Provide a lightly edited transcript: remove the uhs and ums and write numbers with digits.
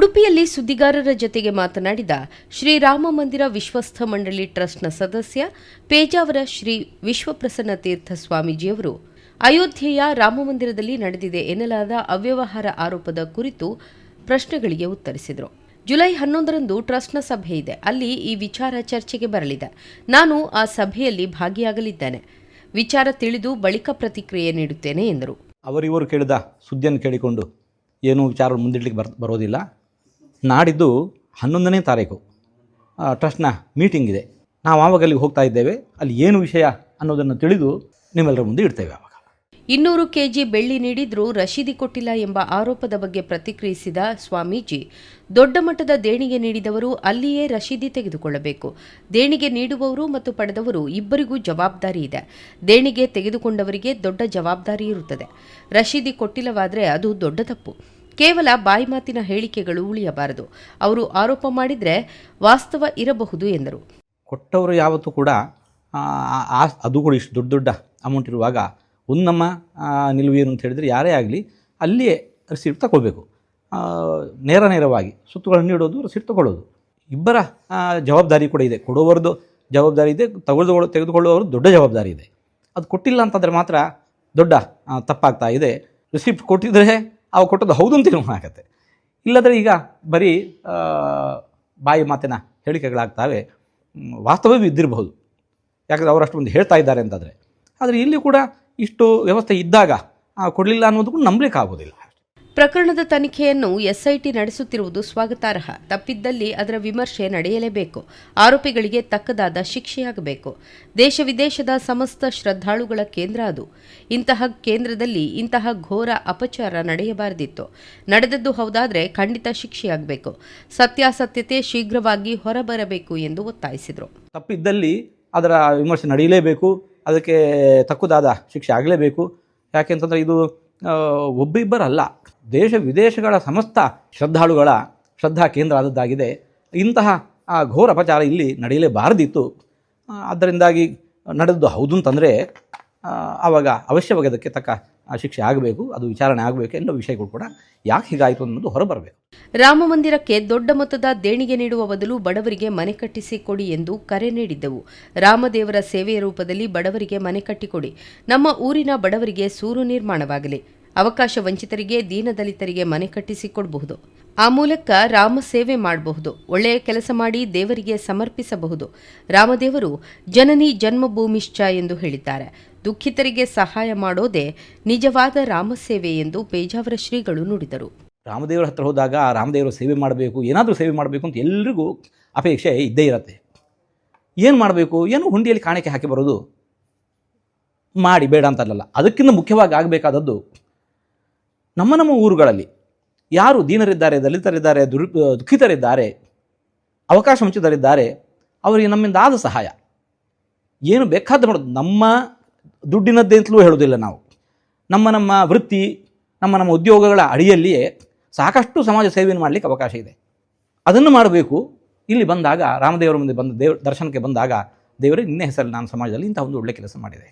ಉಡುಪಿಯಲ್ಲಿ ಸುದ್ದಿಗಾರರ ಜತೆಗೆ ಮಾತನಾಡಿದ ಶ್ರೀರಾಮ ಮಂದಿರ ವಿಶ್ವಸ್ಥ ಮಂಡಳಿ ಟ್ರಸ್ಟ್ನ ಸದಸ್ಯ ಪೇಜಾವರ ಶ್ರೀ ವಿಶ್ವಪ್ರಸನ್ನ ತೀರ್ಥ ಸ್ವಾಮೀಜಿಯವರು ಅಯೋಧ್ಯೆಯ ರಾಮಮಂದಿರದಲ್ಲಿ ನಡೆದಿದೆ ಎನ್ನಲಾದ ಅವ್ಯವಹಾರ ಆರೋಪದ ಕುರಿತು ಪ್ರಶ್ನೆಗಳಿಗೆ ಉತ್ತರಿಸಿದರು. ಜುಲೈ 11ರಂದು ಟ್ರಸ್ಟ್ನ ಸಭೆ ಇದೆ. ಅಲ್ಲಿ ಈ ವಿಚಾರ ಚರ್ಚೆಗೆ ಬರಲಿದೆ. ನಾನು ಆ ಸಭೆಯಲ್ಲಿ ಭಾಗಿಯಾಗಲಿದ್ದೇನೆ. ವಿಚಾರ ತಿಳಿದು ಬಳಿಕ ಪ್ರತಿಕ್ರಿಯೆ ನೀಡುತ್ತೇನೆ ಎಂದರು. ಅವರಿವರು ಕೇಳಿದ ಸುದ್ದಿಯನ್ನು ಕೇಳಿಕೊಂಡು ಏನೂ ವಿಚಾರ ಮುಂದಿಡ್ಲಿಕ್ಕೆ ಬರೋದಿಲ್ಲ. ನಾಡಿದ್ದು 11ನೇ ತಾರೀಕು ಟ್ರಸ್ಟ್ನ ಮೀಟಿಂಗ್ ಇದೆ. ನಾವು ಆವಾಗ ಅಲ್ಲಿಗೆ ಹೋಗ್ತಾ ಇದ್ದೇವೆ. ಅಲ್ಲಿ ಏನು ವಿಷಯ ಅನ್ನೋದನ್ನು ತಿಳಿದು ನಿಮ್ಮೆಲ್ಲರ ಮುಂದೆ ಇಡ್ತೇವೆ. ಆವಾಗ 200 ಕೆಜಿ ಬೆಳ್ಳಿ ನೀಡಿದ್ರೂ ರಶೀದಿ ಕೊಟ್ಟಿಲ್ಲ ಎಂಬ ಆರೋಪದ ಬಗ್ಗೆ ಪ್ರತಿಕ್ರಿಯಿಸಿದ ಸ್ವಾಮೀಜಿ, ದೊಡ್ಡ ಮಟ್ಟದ ದೇಣಿಗೆ ನೀಡಿದವರು ಅಲ್ಲಿಯೇ ರಶೀದಿ ತೆಗೆದುಕೊಳ್ಳಬೇಕು. ದೇಣಿಗೆ ನೀಡುವವರು ಮತ್ತು ಪಡೆದವರು ಇಬ್ಬರಿಗೂ ಜವಾಬ್ದಾರಿ ಇದೆ. ದೇಣಿಗೆ ತೆಗೆದುಕೊಂಡವರಿಗೆ ದೊಡ್ಡ ಜವಾಬ್ದಾರಿ ಇರುತ್ತದೆ. ರಶೀದಿ ಕೊಟ್ಟಿಲ್ಲವಾದರೆ ಅದು ದೊಡ್ಡ ತಪ್ಪು. ಕೇವಲ ಬಾಯಿ ಮಾತಿನ ಹೇಳಿಕೆಗಳು ಉಳಿಯಬಾರದು. ಅವರು ಆರೋಪ ಮಾಡಿದರೆ ವಾಸ್ತವ ಇರಬಹುದು ಎಂದರು. ಕೊಟ್ಟವರು ಯಾವತ್ತೂ ಕೂಡ ಅದು ಕೂಡ ಇಷ್ಟು ದೊಡ್ಡ ದೊಡ್ಡ ಅಮೌಂಟ್ ಇರುವಾಗ ಒಂದು ನಮ್ಮ ನಿಲುವೇನು ಅಂತ ಹೇಳಿದರೆ ಯಾರೇ ಆಗಲಿ ಅಲ್ಲಿಯೇ ರಿಸೀಟ್ ತಗೊಳ್ಬೇಕು. ನೇರವಾಗಿ ಸುತ್ತುಗಳನ್ನು ನೀಡೋದು, ರಿಸೀಟ್ ತಗೊಳ್ಳೋದು ಇಬ್ಬರ ಜವಾಬ್ದಾರಿ ಕೂಡ ಇದೆ. ಕೊಡುವವರದು ಜವಾಬ್ದಾರಿ ಇದೆ, ತೆಗೆದುಕೊಳ್ಳುವವರು ದೊಡ್ಡ ಜವಾಬ್ದಾರಿ ಇದೆ. ಅದು ಕೊಟ್ಟಿಲ್ಲ ಅಂತಂದರೆ ಮಾತ್ರ ದೊಡ್ಡ ತಪ್ಪಾಗ್ತಾ ಇದೆ. ರಿಸಿಪ್ಟ್ ಕೊಟ್ಟಿದ್ದರೆ ಅವು ಕೊಟ್ಟದ್ದು ಹೌದು ಅಂತ ಆಗುತ್ತೆ. ಇಲ್ಲದ್ರೆ ಈಗ ಬರೀ ಬಾಯಿ ಮಾತಿನ ಹೇಳಿಕೆಗಳಾಗ್ತವೆ. ವಾಸ್ತವವೂ ಇದ್ದಿರಬಹುದು, ಯಾಕಂದರೆ ಅವರಷ್ಟು ಮಂದಿ ಹೇಳ್ತಾ ಇದ್ದಾರೆ ಅಂತಂದರೆ. ಆದರೆ ಇಲ್ಲಿ ಕೂಡ ಇಷ್ಟು ವ್ಯವಸ್ಥೆ ಇದ್ದಾಗ ಕೊಡಲಿಲ್ಲ ಅನ್ನೋದು ಕೂಡ ನಂಬಲಿಕ್ಕೆ ಆಗೋದಿಲ್ಲ. ಪ್ರಕರಣದ ತನಿಖೆಯನ್ನು ಎಸ್ಐಟಿ ನಡೆಸುತ್ತಿರುವುದು ಸ್ವಾಗತಾರ್ಹ. ತಪ್ಪಿದ್ದಲ್ಲಿ ಅದರ ವಿಮರ್ಶೆ ನಡೆಯಲೇಬೇಕು. ಆರೋಪಿಗಳಿಗೆ ತಕ್ಕದಾದ ಶಿಕ್ಷೆಯಾಗಬೇಕು. ದೇಶ ವಿದೇಶದ ಸಮಸ್ತ ಶ್ರದ್ಧಾಳುಗಳ ಕೇಂದ್ರ ಅದು. ಇಂತಹ ಕೇಂದ್ರದಲ್ಲಿ ಇಂತಹ ಘೋರ ಅಪಚಾರ ನಡೆಯಬಾರದಿತ್ತು. ನಡೆದದ್ದು ಹೌದಾದರೆ ಖಂಡಿತ ಶಿಕ್ಷೆಯಾಗಬೇಕು. ಸತ್ಯಾಸತ್ಯತೆ ಶೀಘ್ರವಾಗಿ ಹೊರಬರಬೇಕು ಎಂದು ಒತ್ತಾಯಿಸಿದರು. ತಪ್ಪಿದ್ದಲ್ಲಿ ಅದರ ವಿಮರ್ಶೆ ನಡೆಯಲೇಬೇಕು. ಅದಕ್ಕೆ ತಕ್ಕದಾದ ಶಿಕ್ಷೆ ಆಗಲೇಬೇಕು. ಯಾಕೆಂತಂದರೆ ಇದು ಒಬ್ಬಿಬ್ಬರಲ್ಲ, ದೇಶ ವಿದೇಶಗಳ ಸಮಸ್ತ ಶ್ರದ್ಧಾಳುಗಳ ಶ್ರದ್ಧಾ ಕೇಂದ್ರ ಆದದ್ದಾಗಿದೆ. ಇಂತಹ ಘೋರ ಅಪಚಾರ ಇಲ್ಲಿ ನಡೆಯಲೇಬಾರದಿತ್ತು. ಅದರಿಂದಾಗಿ ನಡೆದು ಹೌದು ಅಂತಂದರೆ ಆವಾಗ ಅವಶ್ಯವಾಗಿ ಅದಕ್ಕೆ ತಕ್ಕ ಶಿಕ್ಷೆ ಆಗಬೇಕು, ಅದು ವಿಚಾರಣೆ ಆಗಬೇಕು. ಎಲ್ಲ ವಿಷಯಗಳು ಕೂಡ ಯಾಕೆ ಹೀಗಾಯಿತು ಅನ್ನೋದು ಹೊರಬರಬೇಕು. ರಾಮ ಮಂದಿರಕ್ಕೆ ದೊಡ್ಡ ಮೊತ್ತದ ದೇಣಿಗೆ ನೀಡುವ ಬದಲು ಬಡವರಿಗೆ ಮನೆ ಕಟ್ಟಿಸಿ ಕೊಡಿ ಎಂದು ಕರೆ ನೀಡಿದ್ದೆವು. ರಾಮದೇವರ ಸೇವೆಯ ರೂಪದಲ್ಲಿ ಬಡವರಿಗೆ ಮನೆ ಕಟ್ಟಿಕೊಡಿ. ನಮ್ಮ ಊರಿನ ಬಡವರಿಗೆ ಸೂರು ನಿರ್ಮಾಣವಾಗಲಿ. ಅವಕಾಶ ವಂಚಿತರಿಗೆ, ದೀನದಲಿತರಿಗೆ ಮನೆ ಕಟ್ಟಿಸಿಕೊಡಬಹುದು. ಆ ಮೂಲಕ ರಾಮ ಸೇವೆ ಮಾಡಬಹುದು. ಒಳ್ಳೆಯ ಕೆಲಸ ಮಾಡಿ ದೇವರಿಗೆ ಸಮರ್ಪಿಸಬಹುದು. ರಾಮದೇವರು ಜನನಿ ಜನ್ಮಭೂಮಿಶ್ಚ ಎಂದು ಹೇಳಿದ್ದಾರೆ. ದುಃಖಿತರಿಗೆ ಸಹಾಯ ಮಾಡೋದೇ ನಿಜವಾದ ರಾಮಸೇವೆ ಎಂದು ಪೇಜಾವರ ಶ್ರೀಗಳು ನುಡಿದರು. ರಾಮದೇವರ ಹತ್ರ ಹೋದಾಗ ರಾಮದೇವರ ಸೇವೆ ಮಾಡಬೇಕು, ಏನಾದರೂ ಸೇವೆ ಮಾಡಬೇಕು ಅಂತ ಎಲ್ರಿಗೂ ಅಪೇಕ್ಷೆ ಇದ್ದೇ ಇರುತ್ತೆ. ಏನು ಮಾಡಬೇಕು, ಏನು ಹುಂಡಿಯಲ್ಲಿ ಕಾಣಿಕೆ ಹಾಕಿ ಬರೋದು ಮಾಡಿ, ಬೇಡ ಅಂತಲ್ಲ. ಅದಕ್ಕಿಂತ ಮುಖ್ಯವಾಗಿ ಆಗಬೇಕಾದದ್ದು ನಮ್ಮ ಊರುಗಳಲ್ಲಿ ಯಾರು ದೀನರಿದ್ದಾರೆ, ದಲಿತರಿದ್ದಾರೆ, ದುಃಖಿತರಿದ್ದಾರೆ, ಅವಕಾಶ ವಂಚಿತರಿದ್ದಾರೆ, ಅವರಿಗೆ ನಮ್ಮಿಂದ ಆದ ಸಹಾಯ ಏನು ಬೇಕಾದ ಮಾಡೋದು. ನಮ್ಮ ದುಡ್ಡಿನದ್ದೇ ಅಂತಲೂ ಹೇಳೋದಿಲ್ಲ ನಾವು. ನಮ್ಮ ವೃತ್ತಿ, ನಮ್ಮ ಉದ್ಯೋಗಗಳ ಅಡಿಯಲ್ಲಿಯೇ ಸಾಕಷ್ಟು ಸಮಾಜ ಸೇವೆಯನ್ನು ಮಾಡಲಿಕ್ಕೆ ಅವಕಾಶ ಇದೆ. ಅದನ್ನು ಮಾಡಬೇಕು. ಇಲ್ಲಿ ಬಂದಾಗ ರಾಮದೇವರ ಮುಂದೆ ದರ್ಶನಕ್ಕೆ ಬಂದಾಗ ದೇವರೇ ನಿನ್ನೆ ಹೆಸರಲ್ಲಿ ನಾನು ಸಮಾಜದಲ್ಲಿ ಇಂಥ ಒಂದು ಒಳ್ಳೆಯ ಕೆಲಸ ಮಾಡಿದೆ.